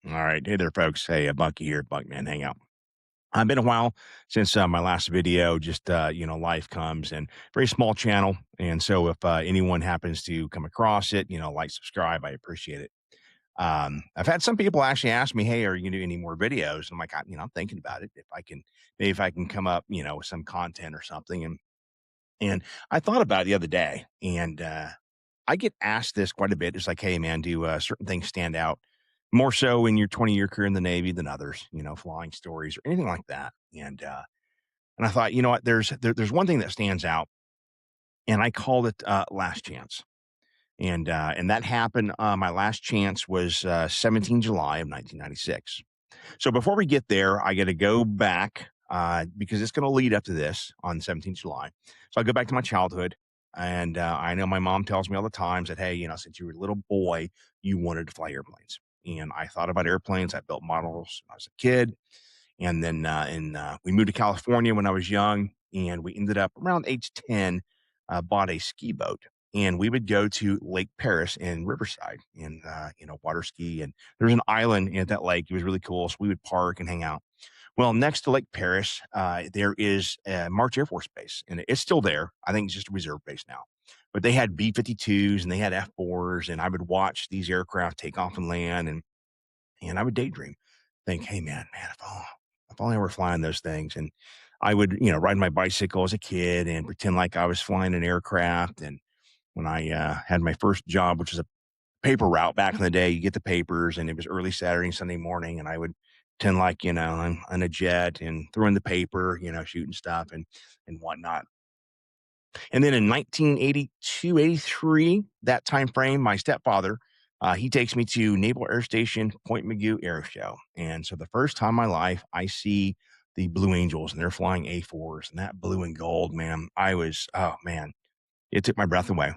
All right. Hey there, folks. Hey, Bucky here, Buckman Hangout. Been a while since my last video. Just life comes and very small channel, and so if anyone happens to come across it, like, subscribe, I appreciate it. I've had some people actually ask me, "Hey, are you gonna do any more videos?" I'm like, I'm thinking about it. If I can, maybe if I can come up, with some content or something, and I thought about it the other day, and I get asked this quite a bit. It's like, "Hey, man, do certain things stand out more so in your 20-year career in the Navy than others? Flying stories or anything like that?" And I thought, you know what? There's one thing that stands out, and I called it last chance. And that happened. My last chance was 17 July of 1996. So before we get there, I got to go back because it's going to lead up to this on 17th July. So I go back to my childhood. And I know my mom tells me all the times that, hey, since you were a little boy, you wanted to fly airplanes. And I thought about airplanes. I built models when I was a kid. And we moved to California when I was young. And we ended up around age 10, bought a ski boat. And we would go to Lake Paris in Riverside and, water ski. And there's an island at that lake. It was really cool. So we would park and hang out. Well, next to Lake Paris, there is March Air Force Base, and it's still there. I think it's just a reserve base now. But they had B-52s and they had F-4s, and I would watch these aircraft take off and land, and I would daydream, think, "Hey, man, if only I were flying those things." And I would, ride my bicycle as a kid and pretend like I was flying an aircraft. And when I had my first job, which was a paper route back in the day, you get the papers, and it was early Saturday and Sunday morning, and I would pretend like, I'm on a jet and throwing the paper, shooting stuff and whatnot. And then in 1982, 83, that time frame, my stepfather, he takes me to Naval Air Station Point Mugu Air Show. And so the first time in my life, I see the Blue Angels, and they're flying A4s, and that blue and gold, man, oh man, it took my breath away.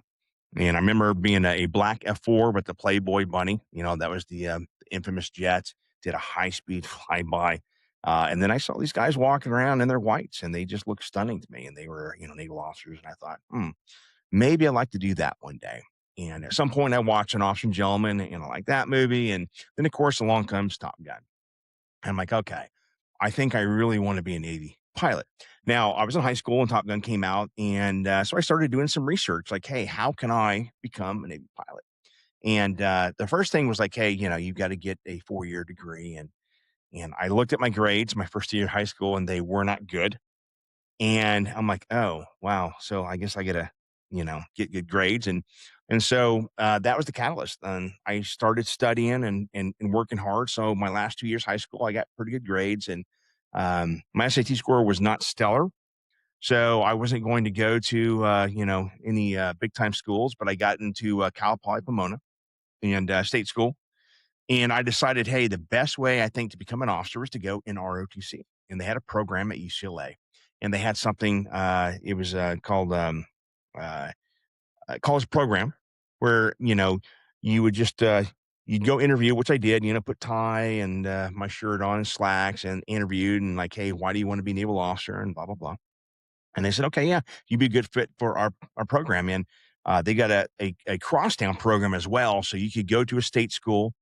And I remember being a black F4 with the Playboy bunny. That was the infamous jet. Did a high speed flyby. And then I saw these guys walking around in their whites, and they just looked stunning to me. And they were, naval officers. And I thought, maybe I'd like to do that one day. And at some point, I watched An Awesome Gentleman, and I like that movie. And then, of course, along comes Top Gun. And I'm like, okay, I think I really want to be a Navy pilot. Now, I was in high school and Top Gun came out. And so I started doing some research like, hey, how can I become a Navy pilot? And the first thing was like, hey, you've got to get a 4-year degree. And I looked at my grades my first year of high school, and they were not good. And I'm like, "Oh, wow. So I guess I gotta, get good grades." And so, that was the catalyst. And I started studying and working hard. So my last 2 years of high school, I got pretty good grades, and, my SAT score was not stellar. So I wasn't going to go to, any, big time schools, but I got into, Cal Poly Pomona and, state school. And I decided, hey, the best way I think to become an officer was to go in ROTC. And they had a program at UCLA, and they had something. It was called uh, a college program, where you would just you'd go interview, which I did. Put tie and my shirt on and slacks, and interviewed, and like, hey, why do you want to be a naval officer, and blah blah blah. And they said, okay, yeah, you'd be a good fit for our program. And they got a crosstown program as well. So you could go to a state school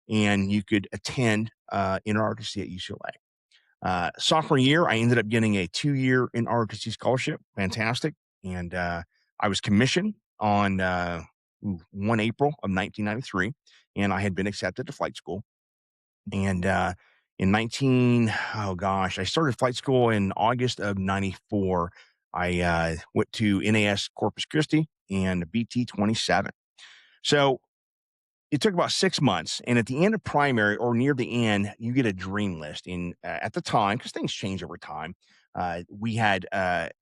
and you could attend NROTC at UCLA. Sophomore year, I ended up getting a 2-year NROTC scholarship. Fantastic. And I was commissioned on 1 April of 1993, and I had been accepted to flight school. And in 19, oh gosh, I started flight school in August of 94. I went to NAS Corpus Christi and BT 27. So it took about 6 months. And at the end of primary, or near the end, you get a dream list. And at the time, because things change over time, we had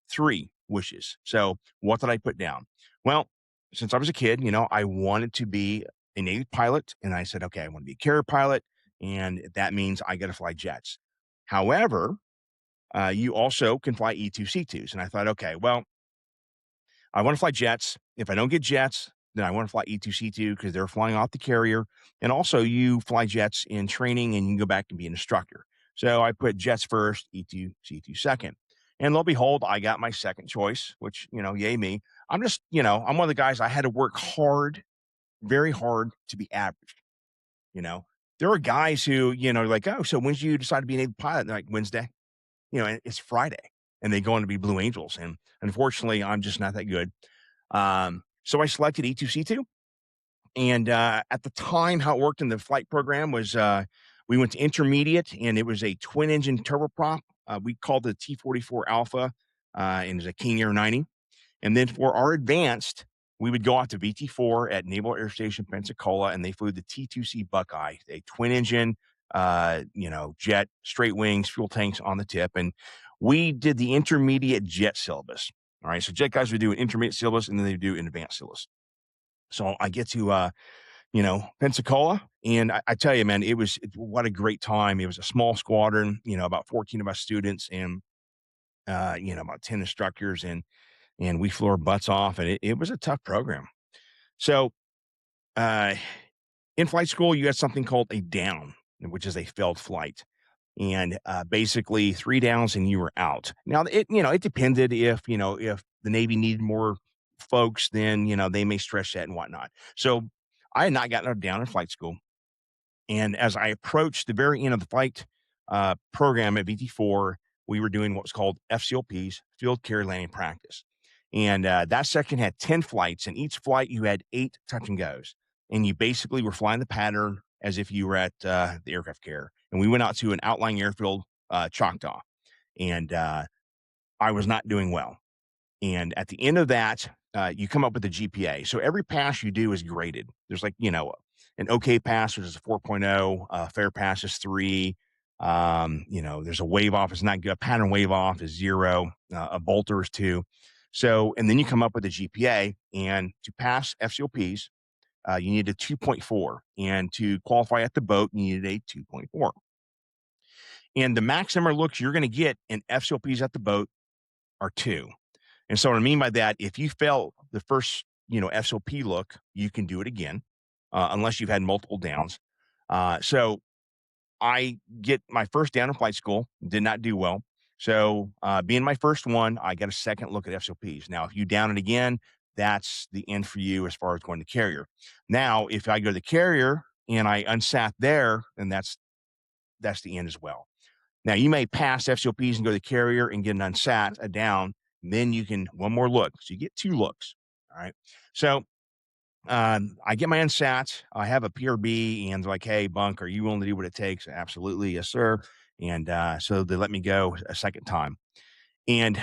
3 wishes. So what did I put down? Well, since I was a kid, I wanted to be a Navy pilot. And I said, okay, I want to be a carrier pilot. And that means I got to fly jets. However, you also can fly E2 C2s. And I thought, okay, well, I want to fly jets. If I don't get jets, then I want to fly E2C2 because they're flying off the carrier. And also, you fly jets in training and you can go back and be an instructor. So I put jets first, E2C2 second. And lo and behold, I got my second choice, which, yay me. I'm just, I'm one of the guys, I had to work hard, very hard to be average, you know. there are guys who, like, "Oh, so when did you decide to be a Navy pilot?" And they're like, "Wednesday." And it's Friday, and they go on to be Blue Angels, and unfortunately, I'm just not that good. So I selected E2C2, and, at the time, how it worked in the flight program was, we went to intermediate, and it was a twin-engine turboprop. We called it T-44 Alpha, and it was a King Air 90. And then for our advanced, we would go out to VT4 at Naval Air Station Pensacola, and they flew the T2C Buckeye, a twin engine, jet, straight wings, fuel tanks on the tip. And we did the intermediate jet syllabus. All right. So jet guys would do an intermediate syllabus and then they do an advanced syllabus. So I get to, Pensacola. And I tell you, man, what a great time. It was a small squadron, about 14 of us students and, about 10 instructors. And we flew our butts off, and it was a tough program. So, uh, in flight school, you had something called a down, which is a failed flight, and basically 3 downs and you were out. Now, it depended if the Navy needed more folks, then they may stretch that and whatnot. So, I had not gotten a down in flight school. And as I approached the very end of the flight program at VT4, we were doing what was called FCLPs, field carry landing practice. And that section had 10 flights, and each flight you had 8 touch and goes. And you basically were flying the pattern as if you were at the aircraft carrier. And we went out to an outlying airfield, Choctaw, and I was not doing well. And at the end of that, you come up with a GPA. So every pass you do is graded. There's like, an okay pass, which is a 4.0, fair pass is 3. There's a wave off, it's not good. A pattern wave off is 0, a bolter is 2. So, and then you come up with a GPA, and to pass FCOPs, you need a 2.4. And to qualify at the boat, you needed a 2.4. And the max number of looks you're going to get in FCOPs at the boat are 2. And so what I mean by that, if you fail the first, SOP look, you can do it again, unless you've had multiple downs. So I get my first down in flight school, did not do well. So being my first one, I got a second look at FSOPs. Now, if you down it again, that's the end for you as far as going to carrier. Now, if I go to the carrier and I unsat there, then that's the end as well. Now, you may pass FCOPs and go to the carrier and get an unsat, a down. Then you can one more look. So you get 2 looks. All right. So I get my unsat. I have a PRB, and they're like, "Hey, Bunk, are you willing to do what it takes?" Absolutely, yes, sir. And so they let me go a second time. And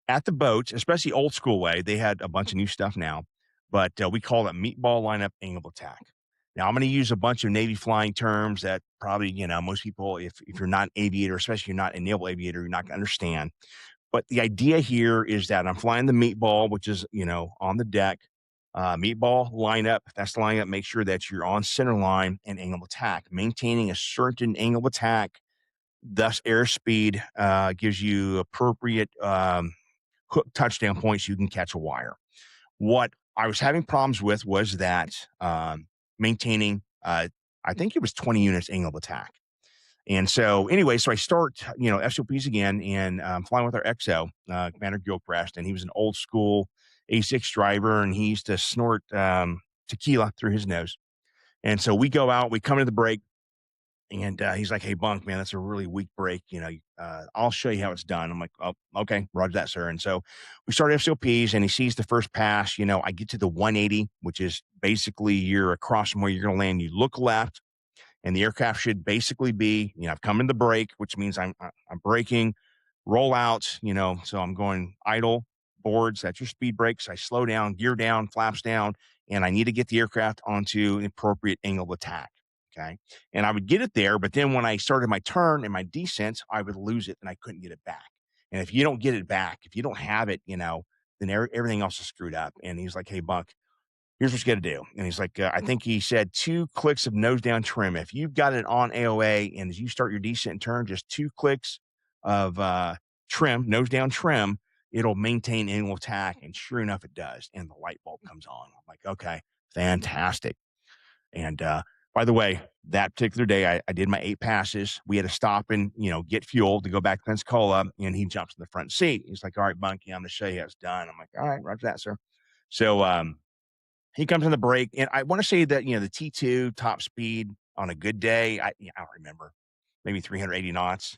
at the boats, especially old school way, they had a bunch of new stuff now, but we call it meatball lineup angle of attack. Now I'm going to use a bunch of Navy flying terms that probably most people, if you're not an aviator, especially if you're not a naval aviator, you're not going to understand. But the idea here is that I'm flying the meatball, which is, on the deck, meatball lineup. That's the lineup. Make sure that you're on center line and angle of attack. Maintaining a certain angle of attack, thus airspeed, gives you appropriate hook touchdown points. You can catch a wire. What I was having problems with was that maintaining, I think it was 20 units angle of attack. And so anyway, so I start, FCOPs again, and I'm flying with our XO, Commander Gilchrist, and he was an old school A6 driver, and he used to snort tequila through his nose. And so we go out, we come to the break, and he's like, "Hey, Bunk, man, that's a really weak break. I'll show you how it's done." I'm like, "Oh, okay, roger that, sir." And so we start FCOPs, and he sees the first pass. I get to the 180, which is basically you're across from where you're going to land. You look left, and the aircraft should basically be, I've come in the brake, which means I'm braking, roll out, so I'm going idle, boards, that's your speed brakes. I slow down, gear down, flaps down, and I need to get the aircraft onto an appropriate angle of attack. Okay. And I would get it there, but then when I started my turn and my descent, I would lose it and I couldn't get it back. And if you don't get it back, if you don't have it, then everything else is screwed up. And he's like, "Hey, Bunk, here's what you got to do." And he's like, I think he said 2 clicks of nose down trim. If you've got it on AOA and as you start your descent and turn, just 2 clicks of trim, nose down trim, it'll maintain angle attack. And sure enough, it does. And the light bulb comes on. I'm like, okay, fantastic. And by the way, that particular day, I did my 8 passes. We had to stop and, get fuel to go back to Pensacola. And he jumps in the front seat. He's like, "All right, Bunky, I'm going to show you how it's done." I'm like, "All right, roger that, sir." So, he comes in the break, and I want to say that, the T2 top speed on a good day, I don't remember, maybe 380 knots,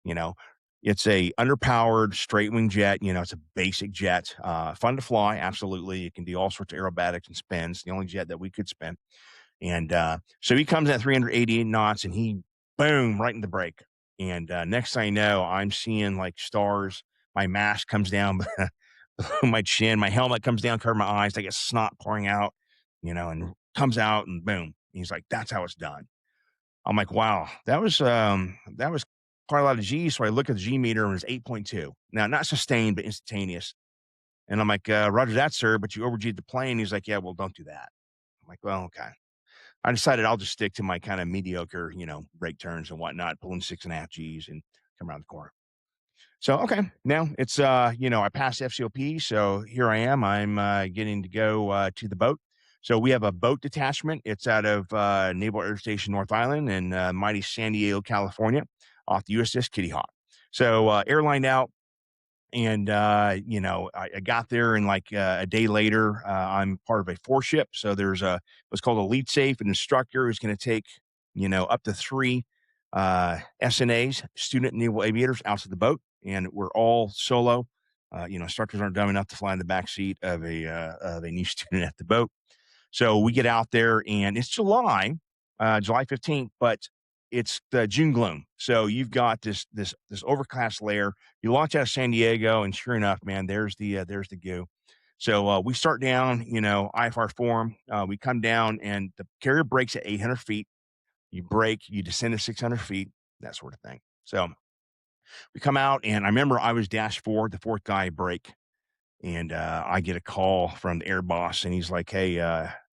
you know? It's a underpowered straight wing jet, it's a basic jet, fun to fly, absolutely. It can do all sorts of aerobatics and spins, the only jet that we could spin. And, so he comes at 388 knots and he boom, right in the brake. And, next thing I know, I'm seeing like stars. My mask comes down below my chin, my helmet comes down, cover my eyes. I get snot pouring out, and comes out and boom. He's like, that's how it's done. I'm like, wow, that was quite a lot of G. So I look at the G meter and it's 8.2. Now, not sustained, but instantaneous. And I'm like, Roger that, sir, but you overG'd the plane. He's like, yeah, well, don't do that. I'm like, well, okay. I decided I'll just stick to my kind of mediocre, brake turns and whatnot, pulling 6.5 Gs and come around the corner. So, okay, now it's, I passed FCOP. So here I am. I'm getting to go to the boat. So we have a boat detachment. It's out of Naval Air Station North Island in mighty San Diego, California, off the USS Kitty Hawk. So airlined out. And, I got there and like a day later, I'm part of a four ship. So there's what's called a lead safe, an instructor who's going to take, up to three SNAs, student naval aviators, out to the boat. And we're all solo. Instructors aren't dumb enough to fly in the back seat of a new student at the boat. So we get out there and it's July 15th, but it's the June gloom. So you've got this overcast layer. You launch out of San Diego, and sure enough, man, there's the goo. So we start down, IFR form. We come down, and the carrier brakes at 800 feet. You brake, you descend to 600 feet, that sort of thing. So we come out, and I remember I was dash forward, the fourth guy brake, and I get a call from the air boss, and he's like, "Hey,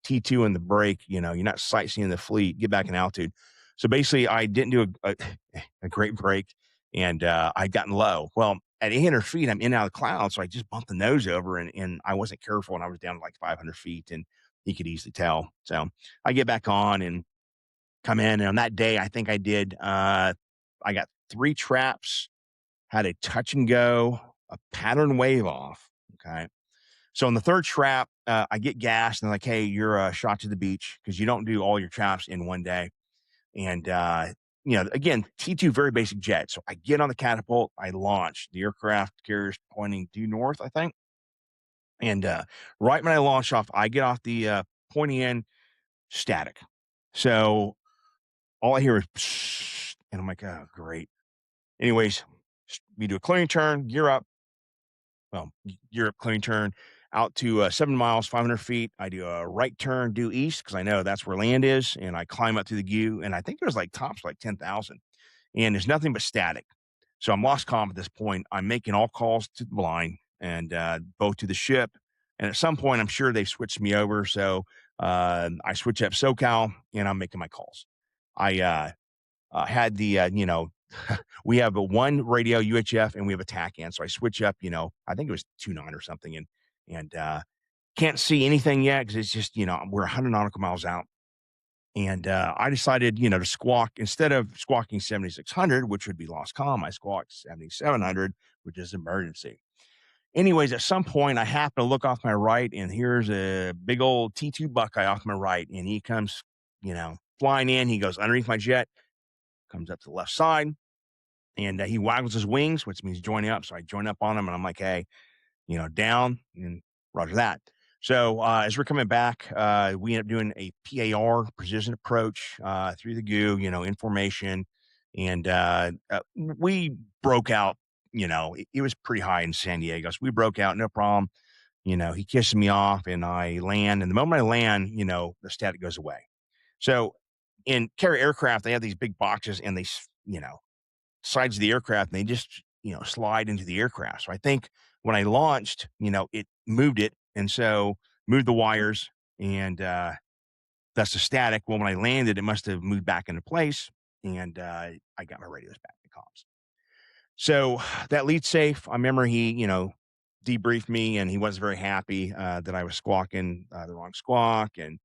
T2 in the break, you're not sightseeing the fleet. Get back in altitude." So basically, I didn't do a great break, and I'd gotten low. Well, at 800 feet, I'm in and out of the clouds, so I just bumped the nose over, and I wasn't careful, and I was down to like 500 feet, and he could easily tell. So I get back on and come in, and on that day, I think I got three traps, had a touch and go, a pattern wave off. Okay. So in the third trap, I get gassed and they're like, "Hey, you're shot to the beach because you don't do all your traps in one day." And again, T2 very basic jet. So I get on the catapult, I launch. The aircraft carrier's pointing due north, I think. And right when I launch off, I get off the pointing in static. So all I hear is, psh, and I'm like, "Oh, great." Anyways, we do a clearing turn, gear up. Well, Europe clean turn out to 7 miles, 500 feet. I do a right turn due east because I know that's where land is. And I climb up to the GU. And I think there's like tops like 10,000. And there's nothing but static. So I'm lost comm at this point. I'm making all calls to the blind and both to the ship. And at some point, I'm sure they've switched me over. So I switch up SoCal and I'm making my calls. I had we have a one radio UHF and we have a TACAN. So I switch up, I think it was 2.9 or something, and can't see anything yet because it's just, we're 100 nautical miles out. And I decided, to squawk instead of squawking 7,600, which would be lost comm. I squawked 7,700, which is emergency. Anyways, at some point, I happen to look off my right, and here's a big old T2 Buckeye off my right, and he comes, flying in. He goes underneath my jet, comes up to the left side, and he waggles his wings, which means joining up. So I join up on him, and I'm like, "Hey, down," and roger that. So as we're coming back, we end up doing a PAR, precision approach, through the goo, in formation, and we broke out. It was pretty high in San Diego, so we broke out, no problem. He kisses me off, and I land. And the moment I land, the static goes away. So in carrier aircraft, they have these big boxes, and sides of the aircraft, and they just, slide into the aircraft. So I think when I launched, it moved it. And so moved the wires and that's the static. Well, when I landed, it must have moved back into place. And I got my radios back in comms. So that lead safe, I remember he, debriefed me and he wasn't very happy that I was squawking the wrong squawk. And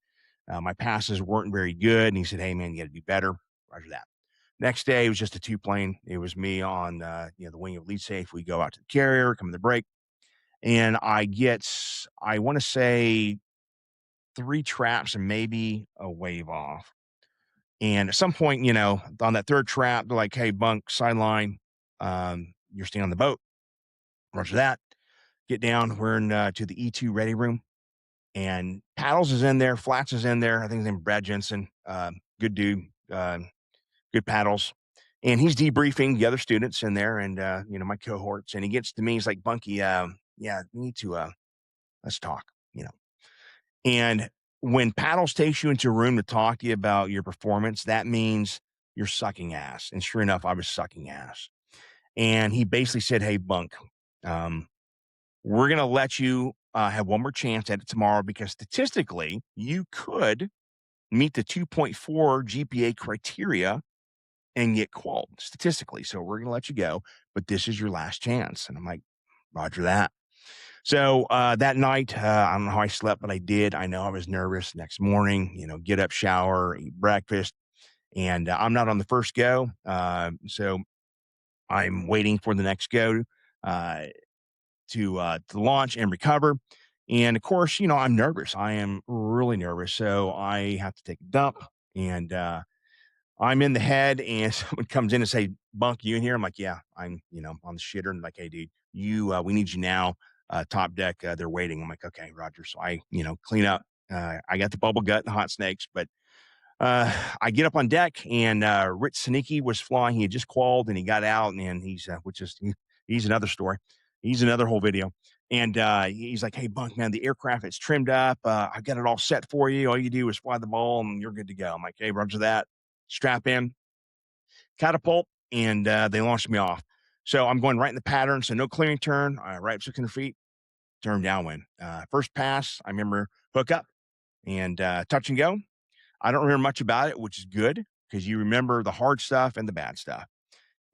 my passes weren't very good. And he said, "Hey, man, you got to do better." Roger that. Next day, it was just a two plane. It was me on, the wing of lead safe. We go out to the carrier, come to the break, and I want to say three traps and maybe a wave off. And at some point, on that third trap, they're like, "Hey, bunk, sideline, you're staying on the boat." Roger that. Get down. We're in to the E2 ready room, and Paddles is in there. Flats is in there. I think his name is Brad Jensen. Good dude. Good Paddles. And he's debriefing the other students in there and, my cohorts. And he gets to me. He's like, "Bunky, yeah, we need to, let's talk, you know." And when Paddles takes you into a room to talk to you about your performance, that means you're sucking ass. And sure enough, I was sucking ass. And he basically said, "Hey, Bunk, um, we're going to let you have one more chance at it tomorrow because statistically, you could meet the 2.4 GPA criteria and get qualled statistically. So we're going to let you go, but this is your last chance." And I'm like, "Roger that." So that night, I don't know how I slept, but I did. I know I was nervous. Next morning, get up, shower, eat breakfast, and I'm not on the first go. So I'm waiting for the next go uh, to launch and recover. And of course, I'm nervous. I am really nervous. So I have to take a dump, and I'm in the head, and someone comes in and say, "Bunk, you in here?" I'm like, "Yeah, I'm, on the shitter." And like, "Hey, dude, we need you now. Top deck, they're waiting." I'm like, "Okay, Roger." So I, clean up. I got the bubble gut and hot snakes, but I get up on deck, and Rich Sneaky was flying. He had just qualled, and he got out, and he's another story. He's another whole video. And he's like, "Hey, Bunk, man, the aircraft is trimmed up. I got it all set for you. All you do is fly the ball, and you're good to go." I'm like, "Hey, Roger that." Strap in, catapult, and they launched me off. So I'm going right in the pattern. So no clearing turn, right up 600 feet, turn downwind. First pass, I remember hook up and touch and go. I don't remember much about it, which is good because you remember the hard stuff and the bad stuff.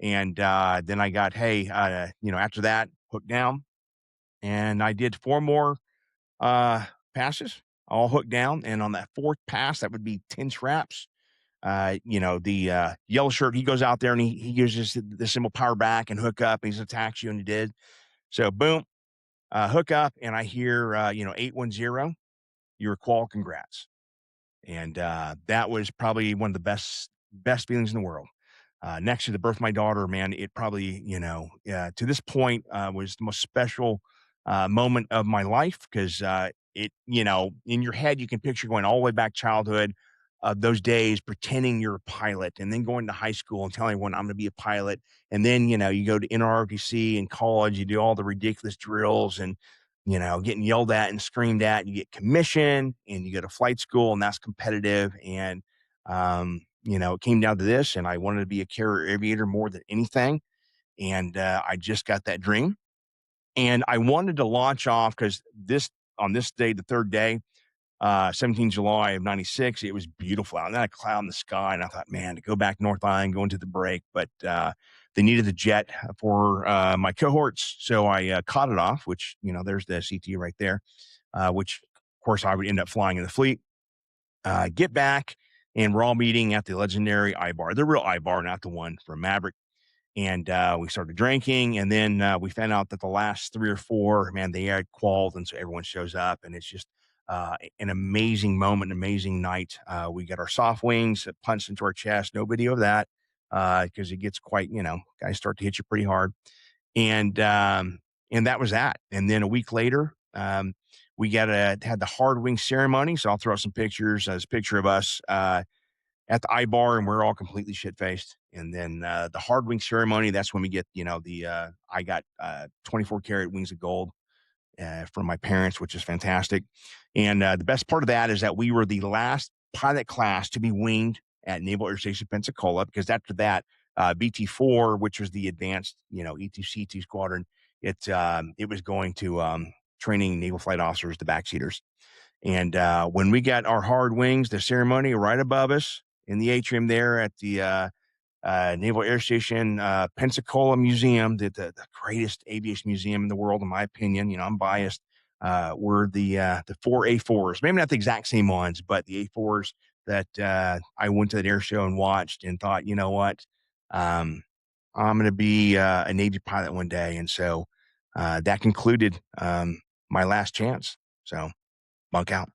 And then I got, hey, after that, hook down. And I did 4 more passes, all hooked down. And on that fourth pass, that would be 10 straps. The yellow shirt, he goes out there and he uses the symbol power back and hook up, and he attacks you, and he did. So boom, hook up, and I hear 810, you're a qual, congrats. And that was probably one of the best feelings in the world. Next to the birth of my daughter, man, it probably, to this point, was the most special moment of my life because in your head, you can picture going all the way back childhood of those days, pretending you're a pilot, and then going to high school and telling everyone I'm going to be a pilot. And then, you go to NROTC in college, you do all the ridiculous drills and, getting yelled at and screamed at. You get commission and you go to flight school, and that's competitive. And, it came down to this, and I wanted to be a carrier aviator more than anything. And I just got that dream. And I wanted to launch off because on this day, the third day, 17 July of 96, it was beautiful out. And then a cloud in the sky. And I thought, man, to go back North Island, go into the break. But they needed the jet for my cohorts. So I caught it off, which, there's the CT right there, which, of course, I would end up flying in the fleet. Get back, and we're all meeting at the legendary I-bar, the real I-bar, not the one from Maverick. And we started drinking, and then we found out that the last 3 or 4, man, they had quals, and so everyone shows up, and it's just an amazing moment, an amazing night. We got our soft wings that punched into our chest. No video of that because it gets quite, guys start to hit you pretty hard. And that was that. And then a week later, we had the hard wing ceremony. So I'll throw out some pictures. There's a picture of us at the I-bar, and we're all completely shit faced. And then the hard wing ceremony, that's when we get, I got 24 karat wings of gold from my parents, which is fantastic. And the best part of that is that we were the last pilot class to be winged at Naval Air Station Pensacola, because after that, BT4, which was the advanced, E2C2 squadron, it was going to training naval flight officers, the backseaters. And when we got our hard wings, the ceremony right above us in the atrium there at the Naval Air Station Pensacola Museum, the greatest aviation museum in the world, in my opinion. I'm biased. Were the 4 A4s, maybe not the exact same ones, but the A4s that I went to that air show and watched and thought, you know what, I'm going to be a Navy pilot one day. And so that concluded my last chance. So bunk out.